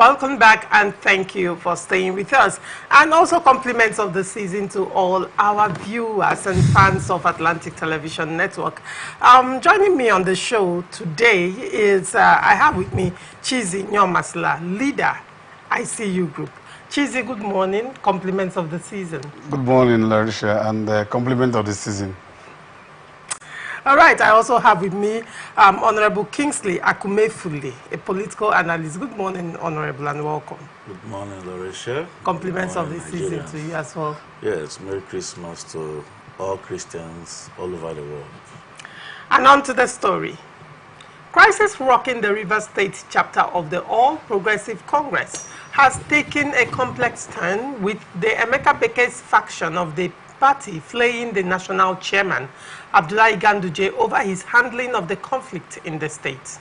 Welcome back and thank you for staying with us. And also compliments of the season to all our viewers and fans of Atlantic Television Network. Joining me on the show today is, I have with me Chizi Nyomasla, leader, ICU Group. Chizi, good morning. Compliments of the season. Good morning, Larisha, and compliment of the season. All right, I also have with me Honorable Kingsley Akumefule, a political analyst. Good morning, Honorable, and welcome. Good morning, Larisha. Compliments of the season to you as well. Yes, Merry Christmas to all Christians all over the world. And on to the story. Crisis rocking the Rivers State chapter of the All Progressive Congress has taken a complex turn, with the Emeka Beke's faction of the party flaying the national chairman, Abdullahi Ganduje, over his handling of the conflict in the state.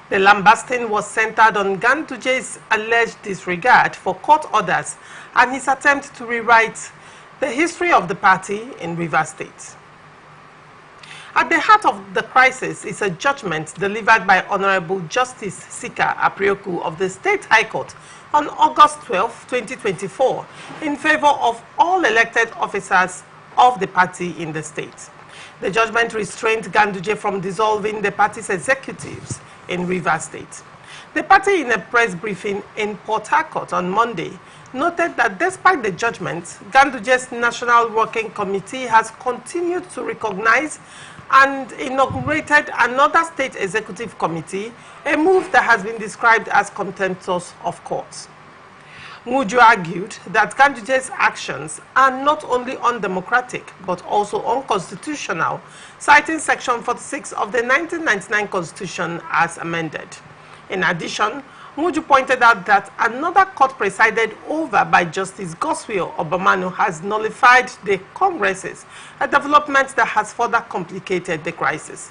The lambasting was centered on Ganduje's alleged disregard for court orders and his attempt to rewrite the history of the party in Rivers State. At the heart of the crisis is a judgment delivered by Honorable Justice Sika Aprioku of the State High Court on August 12, 2024, in favor of all elected officers of the party in the state. The judgment restrained Ganduje from dissolving the party's executives in Rivers State. The party, in a press briefing in Port Harcourt on Monday, noted that despite the judgment, Ganduje's National Working Committee has continued to recognize and inaugurated another state executive committee, a move that has been described as contemptuous of courts. Muju argued that Ganduje's actions are not only undemocratic but also unconstitutional, citing Section 46 of the 1999 Constitution as amended. In addition, Muju pointed out that another court presided over by Justice Goswell Obamanu has nullified the Congresses, a development that has further complicated the crisis.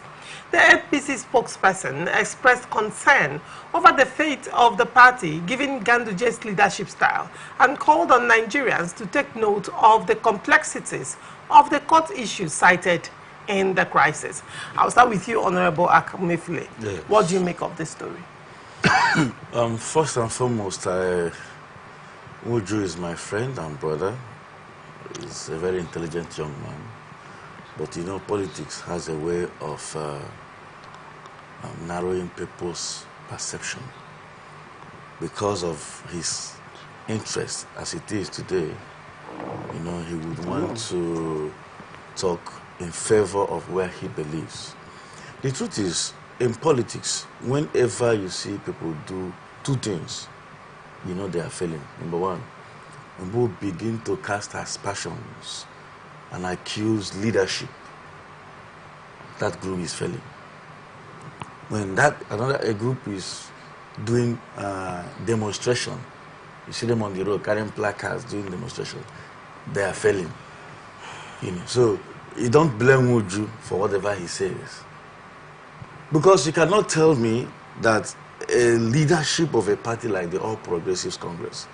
The APC spokesperson expressed concern over the fate of the party given Ganduje's leadership style and called on Nigerians to take note of the complexities of the court issues cited in the crisis. I'll start with you, Honorable Akumefule. Yes. What do you make of this story? First and foremost, Muju is my friend and brother. He's a very intelligent young man. But you know, politics has a way of narrowing people's perception. Because of his interest as it is today, you know, he would want to talk in favor of where he believes. The truth is, in politics, whenever you see people do two things, you know they are failing. Number one, when people begin to cast aspersions and accuse leadership, that group is failing. When a group is doing demonstration, you see them on the road carrying placards doing demonstration, they are failing. You know, so you don't blame Muju for whatever he says. Because you cannot tell me that a leadership of a party like the All Progressives Congress,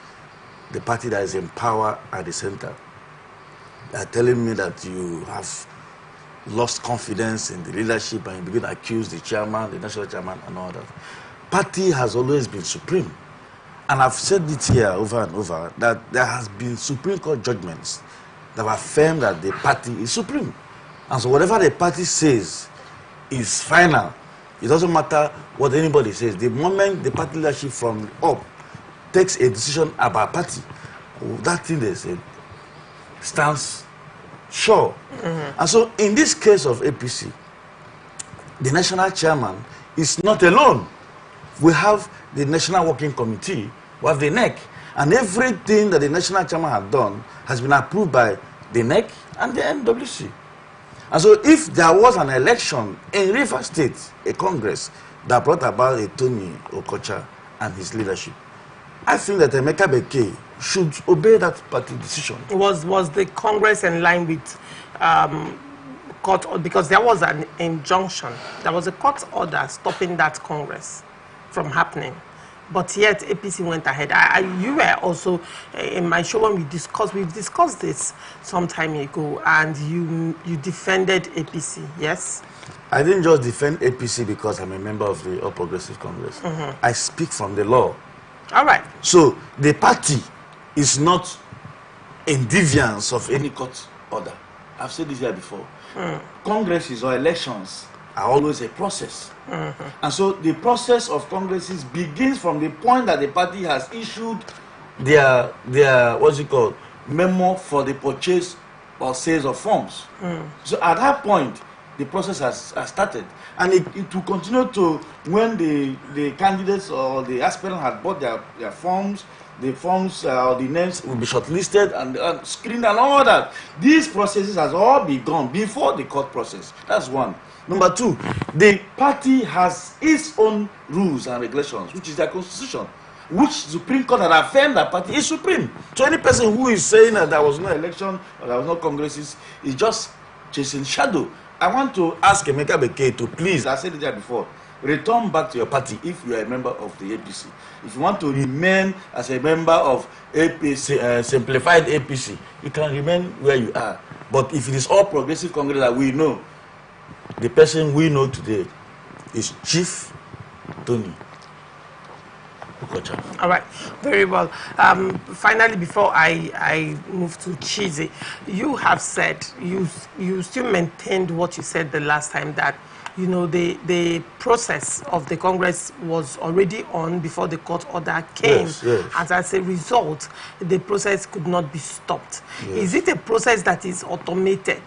the party that is in power at the center, are telling me that you have lost confidence in the leadership and you begin to accuse the chairman, the national chairman, and all that. Party has always been supreme. And I've said it here over and over that there has been Supreme Court judgments that have affirmed that the party is supreme. And so whatever the party says is final. It doesn't matter what anybody says. The moment the party leadership from up takes a decision about party, that thing they say stands sure. And so in this case of APC, the national chairman is not alone. We have the National Working Committee, we have the NEC, and everything that the national chairman has done has been approved by the NEC and the NWC. And so if there was an election in Rivers State, a Congress, that brought about a Tony Okocha and his leadership, I think that Emeka Beke should obey that party decision. Was the Congress in line with court, because there was an injunction, there was a court order stopping that Congress from happening, but yet APC went ahead. You were also in my show when we've discussed this some time ago, and you defended APC, yes? I didn't just defend APC because I'm a member of the All Progressive Congress. I speak from the law. All right. So the party is not in deviance of any court order. I've said this here before. Congresses or elections are always a process. And so the process of congresses begins from the point that the party has issued their what's it called, memo for the purchase or sales of forms. So at that point, the process has started, and it will continue to when the candidates or the aspirant had bought their forms. The forms or the names will be shortlisted and screened and all that. These processes has all begun before the court process. That's one. Number two, the party has its own rules and regulations, which is their constitution, which Supreme Court had affirmed that party is supreme. So any person who is saying that there was no election or there was no congresses is just chasing shadow. I want to ask Emeka Beke to please, I said it there before, return back to your party if you are a member of the APC. If you want to remain as a member of APC, simplified APC, you can remain where you are. But if it is all Progressive Congress that we know, the person we know today is Chief Tony Okocha. All right, very well. Finally, before I move to Chizi, you have said, you still maintained what you said the last time, that the process of the Congress was already on before the court order came. Yes, yes. And as a result, the process could not be stopped. Yes. Is it a process that is automated?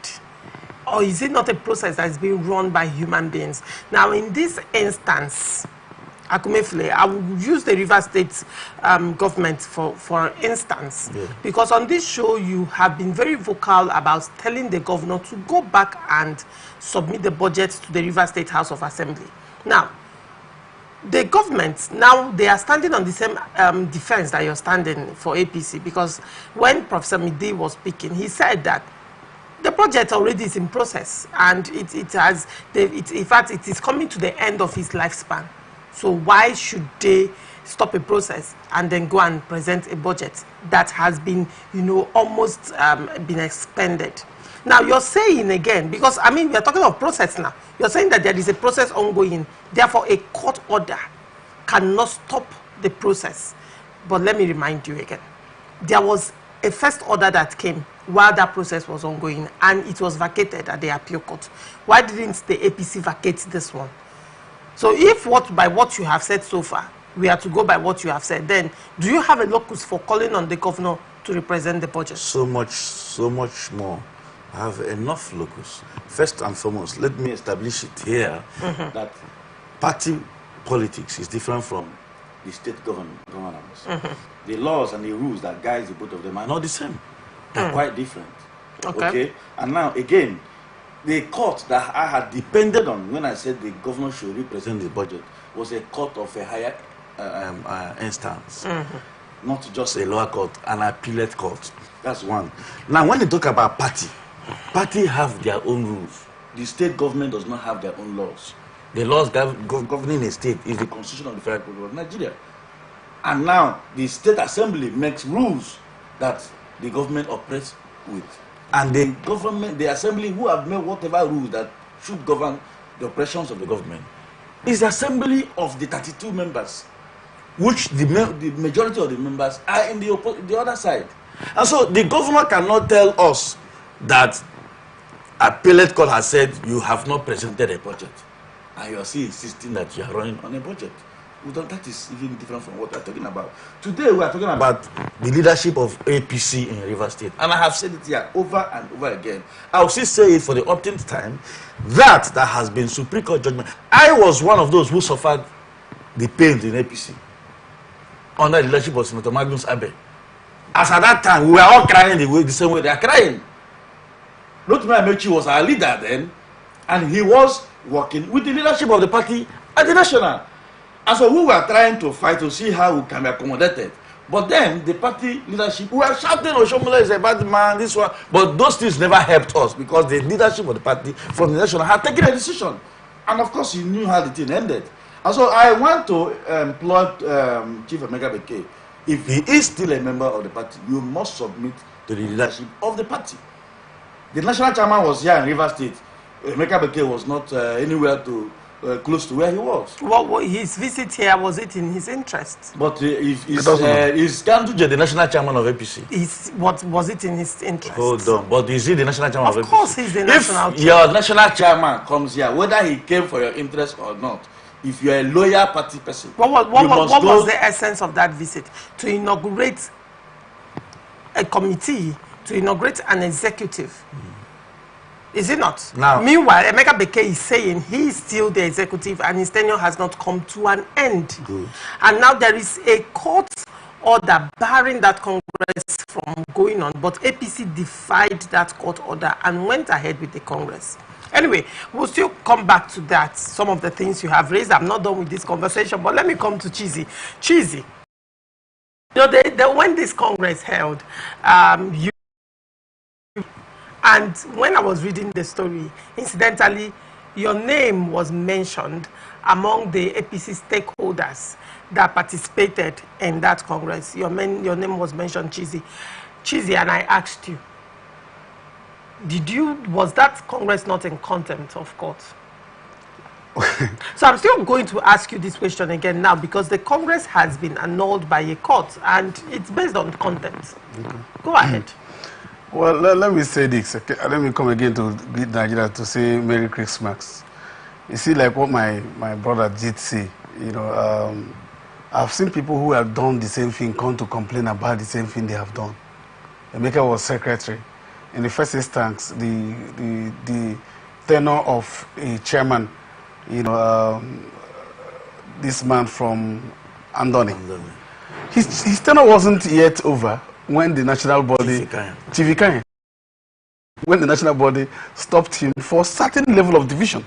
Or is it not a process that is being run by human beings? Now, in this instance, Akumefule, I will use the Rivers State government for instance, because on this show you have been very vocal about telling the governor to go back and submit the budget to the Rivers State House of Assembly. Now, the government, now they are standing on the same defense that you're standing for APC, because when Professor Midi was speaking, he said that the project already is in process and in fact, it is coming to the end of its lifespan. So why should they stop a process and then go and present a budget that has been, almost been expended? Now you're saying again, because I mean we are talking of process now. You're saying that there is a process ongoing. Therefore, a court order cannot stop the process. But let me remind you again, there was a first order that came while that process was ongoing, and it was vacated at the appeal court. Why didn't the APC vacate this one? So if by what you have said so far, we are to go by what you have said, then do you have a locus for calling on the governor to represent the budget? So much more. I have enough locus. First and foremost, let me establish it here that party politics is different from the state governance. The laws and the rules that guide the both of them are not the same. They're quite different. Okay? And now, again, the court that I had depended on when I said the governor should represent the budget was a court of a higher instance, not just a lower court, an appellate court. That's one. Now, when they talk about party have their own rules. The state government does not have their own laws. The laws governing a state is the Constitution of the Federal Republic of Nigeria. And now, the state assembly makes rules that the government operates with. And the assembly who have made whatever rules that should govern the operations of the government is the assembly of the 32 members, which the majority of the members are in the other side. And so the governor cannot tell us that appellate court has said you have not presented a budget, and you are still insisting that you are running on a budget. That is even different from what we are talking about. Today we are talking about the leadership of APC in Rivers State. And I have said it here over and over again. I will still say it for the umpteenth time, that has been Supreme Court judgment. I was one of those who suffered the pain in APC under the leadership of Senator Magnus Abe. As at that time, we were all crying the same way they are crying. Rotimi Amechi was our leader then, and he was working with the leadership of the party at the national. And so we were trying to fight to see how we can be accommodated. But then the party leadership, we were shouting, Oshomola is a bad man, this one. But those things never helped us, because the leadership of the party from the national had taken a decision. And of course, you knew how the thing ended. And so I want to implore Chief Emeka Beke, if he is still a member of the party, you must submit to the leadership of the party. The national chairman was here in Rivers State. Emeka Beke was not anywhere to close to where he was. What his visit here, was it in his interest? But is Ganduje the national chairman of APC? What was it in his interest? Hold on, but is he the national chairman of APC? Of course he's the national chairman. If your national chairman comes here, whether he came for your interest or not, if you're a loyal party person, what was the essence of that visit? To inaugurate a committee, to inaugurate an executive. Is it not? Now, meanwhile, Emeka Beke is saying he is still the executive and his tenure has not come to an end. Good. And now there is a court order barring that Congress from going on, but APC defied that court order and went ahead with the Congress. Anyway, we'll still come back to that, some of the things you have raised. I'm not done with this conversation, but let me come to Chizzy. Chizzy, you know, when this Congress held, and when I was reading the story, incidentally, your name was mentioned among the APC stakeholders that participated in that Congress. Your name was mentioned, Chizzy. Chizzy, and I asked you, was that Congress not in contempt of court? So I'm still going to ask you this question again now, because the Congress has been annulled by a court and it's based on contempt. Okay. Go ahead. Well, let me say this. Okay? Let me come again to greet Nigeria to say Merry Christmas. You see, like what my brother did say, you know, I've seen people who have done the same thing come to complain about the same thing they have done. Emeka was secretary. In the first instance, the tenure of a chairman, you know, this man from Andoni. His tenure wasn't yet over when the national body, TV when the national body stopped him for a certain level of division.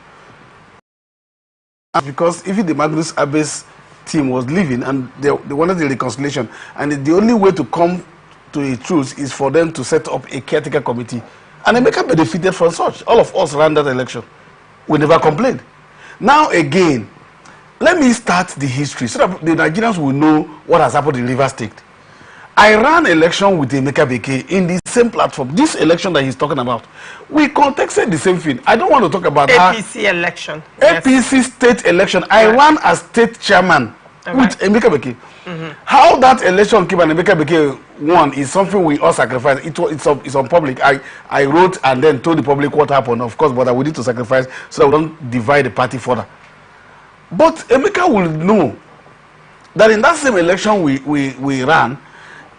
And because even the Magnus Abbes team was leaving and they wanted the reconciliation, and the only way to come to a truth is for them to set up a caretaker committee. And Emeka benefited from such. All of us ran that election. We never complained. Now again, let me start the history so that the Nigerians will know what has happened in Rivers State. I ran election with Emeka Beke in the same platform. This election that he's talking about, we contested the same thing. I don't want to talk about APC election. APC state election. I ran as state chairman with Emeka Beke. How that election came and Emeka Beke won is something we all sacrifice. It's on public. I wrote and then told the public what happened, of course, but we need to sacrifice so that we don't divide the party further. But Emeka will know that in that same election we ran,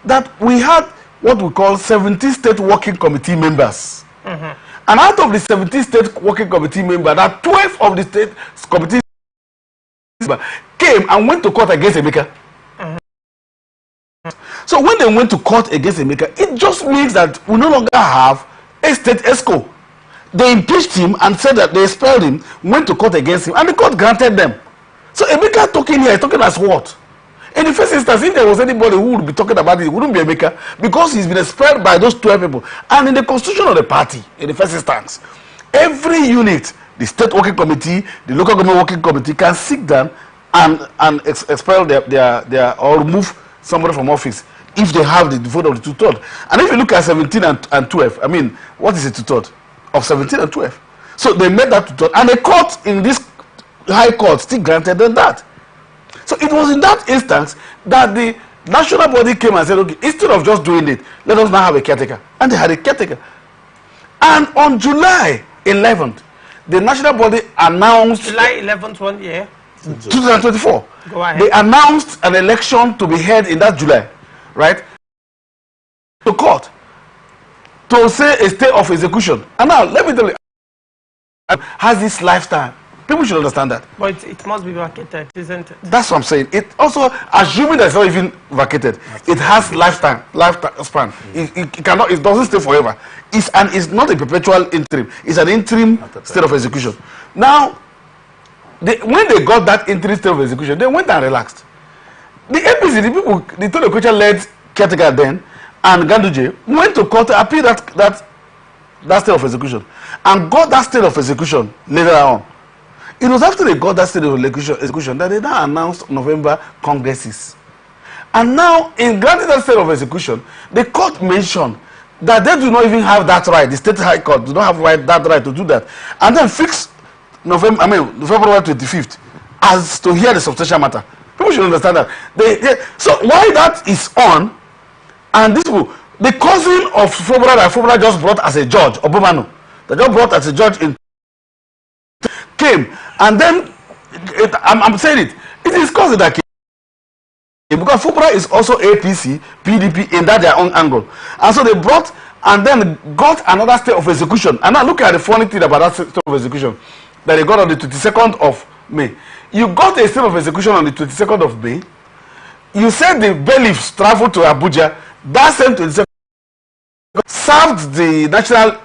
that we had what we call 70 state working committee members. And out of the 70 state working committee members, that 12 of the state committee members came and went to court against Emeka. So when they went to court against Emeka, it just means that we no longer have a state ESCO. They impeached him and said that they expelled him, went to court against him, and the court granted them. So Emeka talking here, talking as what? In the first instance, if there was anybody who would be talking about it, it wouldn't be Emeka, because he's been expelled by those 12 people. And in the constitution of the party, in the first instance, every unit, the state working committee, the local government working committee, can sit down and expel their or remove somebody from office if they have the vote of the two-thirds. And if you look at 17 and 12, I mean, what is a two-thirds of 17 and 12? So they made that two-thirds, and the court in this high court still granted them that. So it was in that instance that the national body came and said, okay, instead of just doing it, let us now have a caretaker. And they had a caretaker. And on July 11th, the national body announced... July 11th, one year? 2024. Go ahead. They announced an election to be held in that July, right? To court, to say a state of execution. And now, let me tell you, has this lifetime. People should understand that. But it must be vacated, isn't it? That's what I'm saying. It also, assuming that it's not even vacated, it has lifespan. It cannot. It doesn't stay forever. It's not a perpetual interim. It's an interim state of execution. Now, when they got that interim state of execution, they went and relaxed. The APC, the people, the Tony Okocha-led caretaker then, and Ganduje went to court to appeal that state of execution, and got that state of execution later on. It was after they got that state of execution that they now announced November congresses. And now, in granting that state of execution, the court mentioned that they do not even have that right. The state high court do not have that right to do that. And then fix February 25th, as to hear the substantial matter. People should understand that. So why that is on, and this will, the cousin of February that February just brought as a judge, Obamanu, that just brought as a judge in came, and then I'm saying it is cousin that came. Because Fubra is also APC, PDP in that their own angle. And so they brought and then got another state of execution. And now look at the funny thing about that state of execution that they got on the 22nd of May. You got a state of execution on the 22nd of May. You said the bailiffs traveled to Abuja. That same 22nd served the national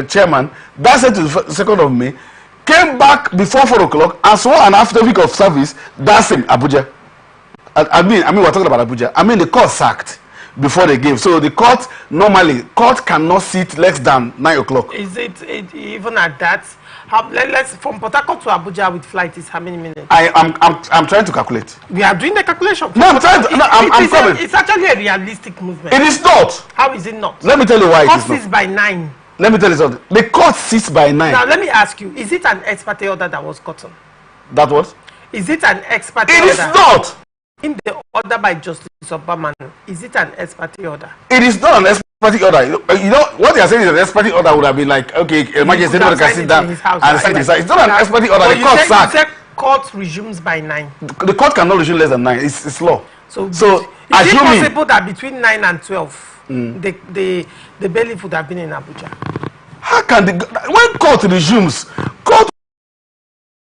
chairman. That same 22nd of May. Came back before 4 o'clock and swore an affidavit of service. That same Abuja. I mean, we're talking about Abuja. I mean, the court sacked before they gave. So the court court cannot sit less than 9 o'clock. Is it even at that? Let's from Port Harcourt to Abuja with flight is how many minutes? I'm trying to calculate. We are doing the calculation. No, I'm trying to. No, I'm coming. It's actually a realistic movement. It is not. How is it not? Let me tell you why it is not. Court sits by 9. Let me tell you something. The court sits by 9. Now let me ask you: is it an ex parte order that was gotten? That what? Is it an ex parte order? It is not. In the order by Justice Obama, is it an ex parte order? It is not an ex parte order. You know what they are saying is an ex parte order would have been like, okay, emergency can sit down and sign it. It's not an ex parte order. The court sacked. You said court resumes by 9. The court cannot resume less than 9. It's law. So is it possible that between 9 and 12, the bailiff would have been in Abuja? How can when court resumes,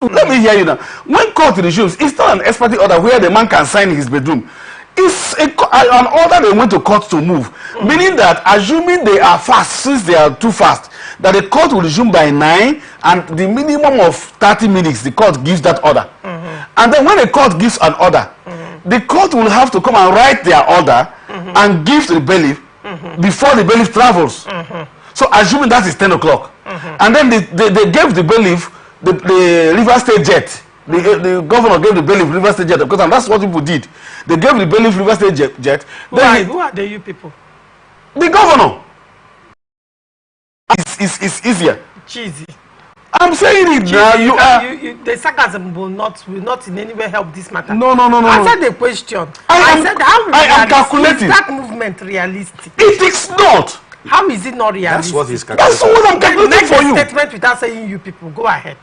let me hear you now. When court resumes, it's not an ex parte order where the man can sign in his bedroom. It's an order they went to court to move. Meaning that, assuming they are fast, since they are too fast, that the court will resume by 9 and the minimum of 30 minutes the court gives that order. And then when the court gives an order, the court will have to come and write their order and give to the bailiff before the bailiff travels. So assuming that is 10 o'clock. And then they gave the bailiff the River State jet. The governor gave the bailiff River State jet because that's what people did. They gave the bailiff River State jet. Who are the you people? The governor. It's easier. Cheesy. I'm saying it now. The sarcasm will not in any way help this matter. No. Answer the question. I am calculating. Is that movement realistic? It is not. How is it not realistic? That's what he's calculating. That's what I'm calculating for you. Statement without saying you people. Go ahead.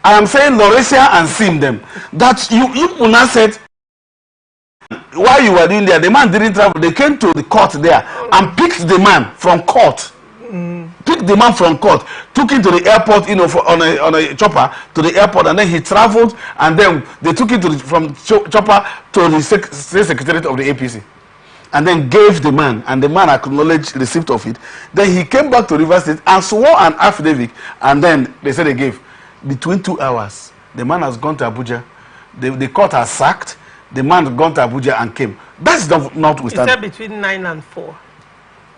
I am saying Laurecia and Sim them that you now said while you were doing there, the man didn't travel. They came to the court there and picked the man from court. Picked the man from court, took him to the airport, on a chopper to the airport, and then he traveled, and then they took him from chopper to the state secretariat of the APC. And then gave the man, and the man acknowledged the receipt of it. Then he came back to River State and swore an affidavit, and then they said they gave. Between 2 hours, the man has gone to Abuja. The court has sacked. The man has gone to Abuja and came. That's not You said between 9 and 4.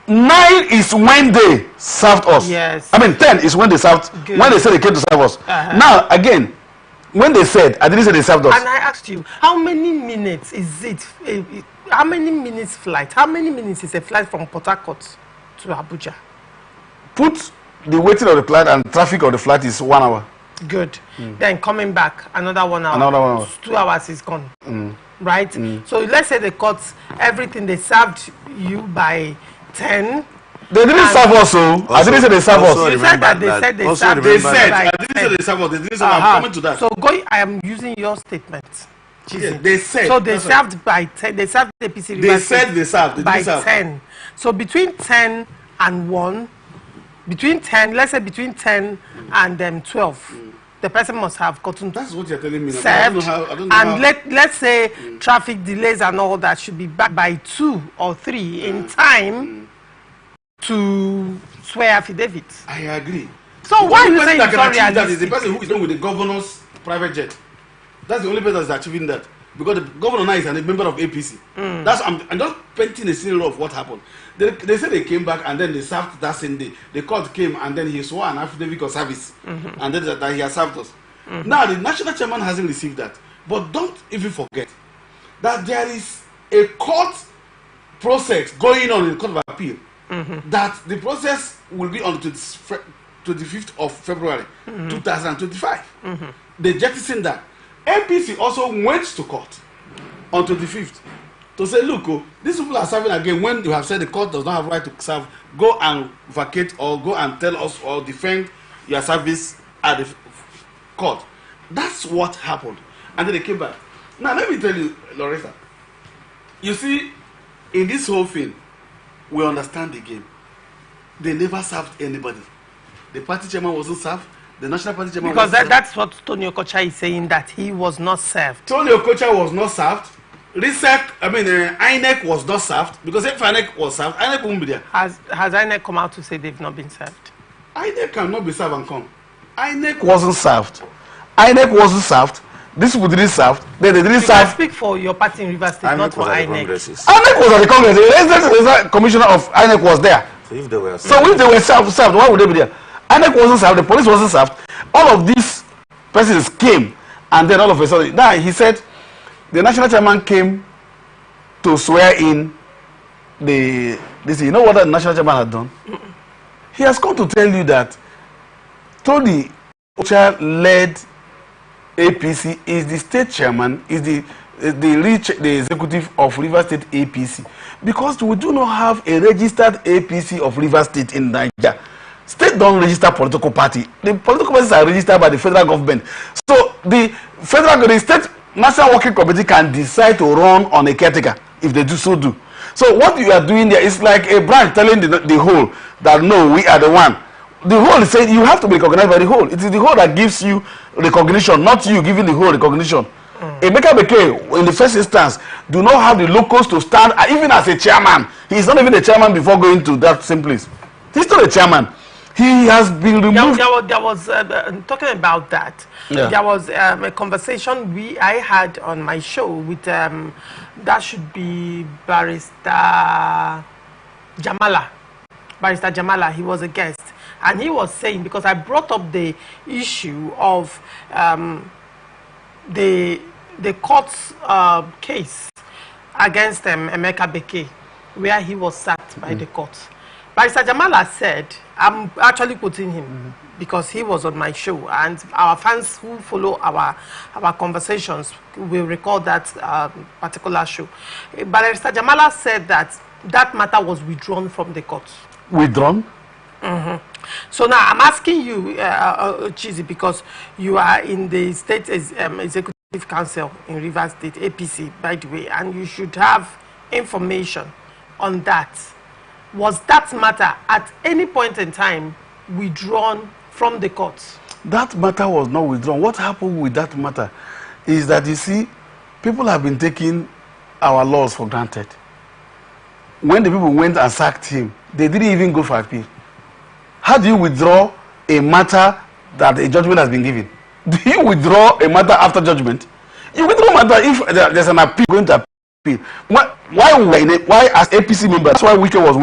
9 is when they served us. Yes. I mean, 10 is when they served. Good. When they said they came to serve us. Now, again, when they said, I didn't say they served us. And I asked you, how many minutes is it? How many minutes flight? How many minutes is a flight from Port Harcourt to Abuja? Put the waiting of the flight and traffic of the flight is 1 hour. Good. Then coming back, another 1 hour. Another 1 hour. 2 hours is gone. Right? So let's say the courts, everything, they served you by 10. They didn't serve us, so I didn't say they served us. You said that they said they served. They said, I didn't say they served us. They didn't say I'm coming to that. So I am using your statement. Yeah, they said. So they served by 10. They served the PC. They said they served. They by 10. So between 10 and 1, between 10, let's say between 10 and 12, the person must have gotten. That's what you're telling me. Served. I don't know and let's say traffic delays and all that should be back by 2 or 3 in time to swear affidavits. I agree. So why are you saying it's not realistic? That is the person who is going with the governor's private jet. That's the only person that's achieving that. Because the governor now is a member of APC. I'm just painting a scenario of what happened. They said they came back and then they served that same day. The court came and then he swore an affidavit of service. And then that he has served us. Now the national chairman hasn't received that. But don't even forget that there is a court process going on in the Court of Appeal. That the process will be on the 25th of February 2025. They jettisoned that. APC also went to court on 25th to say, look, oh, these people are serving again. When you have said the court does not have right to serve, go and vacate or go and tell us or defend your service at the court. That's what happened. And then they came back. Now, let me tell you, Loretta, you see, in this whole thing, we understand the game. They never served anybody. The party chairman wasn't served. The national party chairman because wasn't served. that's what Tony Okocha is saying, that he was not served. Tony Okocha was not served. INEC was not served, because if INEC was served, INEC won't be there. Has INEC come out to say they've not been served? INEC cannot be served and come. INEC wasn't served. INEC wasn't served. This people didn't serve. They didn't serve. I speak for your party in Rivers State, not for INEC. INEC was at the Congress. The commissioner of INEC was there. So if they were served, why would they be there? INEC wasn't served. The police wasn't served. All of these persons came, and then all of a sudden, now he said, the national chairman came to swear in this. You know what the national chairman had done? He has come to tell you that Tony Okocha led APC, is the state chairman, is the executive of Rivers State APC, because we do not have a registered APC of Rivers State in Nigeria. State don't register political party. The political parties are registered by the federal government. So the state national working committee can decide to run on a caretaker if they do so do. So what you are doing there is like a branch telling the whole that no, we are the one. The whole is saying you have to be recognized by the whole. It is the whole that gives you recognition, not you giving the whole recognition. Emeka Beke, in the first instance, do not have the locals to stand, even as a chairman. He is not even a chairman before going to that same place. He's not a chairman. He has been removed. There was talking about that. Yeah. There was a conversation I had on my show with that should be Barrister Jamala. Barrister Jamala, he was a guest. And he was saying, because I brought up the issue of the court's case against Emeka Beke, where he was sacked by the court. Barrister Jamala said, I'm actually quoting him because he was on my show, and our fans who follow our conversations will recall that particular show. Barrister Jamala said that that matter was withdrawn from the court. Withdrawn? So now I'm asking you, Chizzy, because you are in the state executive council in Rivers State, APC, by the way, and you should have information on that. Was that matter at any point in time withdrawn from the courts? That matter was not withdrawn. What happened with that matter is that, you see, people have been taking our laws for granted. When the people went and sacked him, they didn't even go for appeal. How do you withdraw a matter that a judgment has been given? Do you withdraw a matter after judgment? You withdraw a matter if there's an appeal going to appeal. Why as APC members? That's why Wike was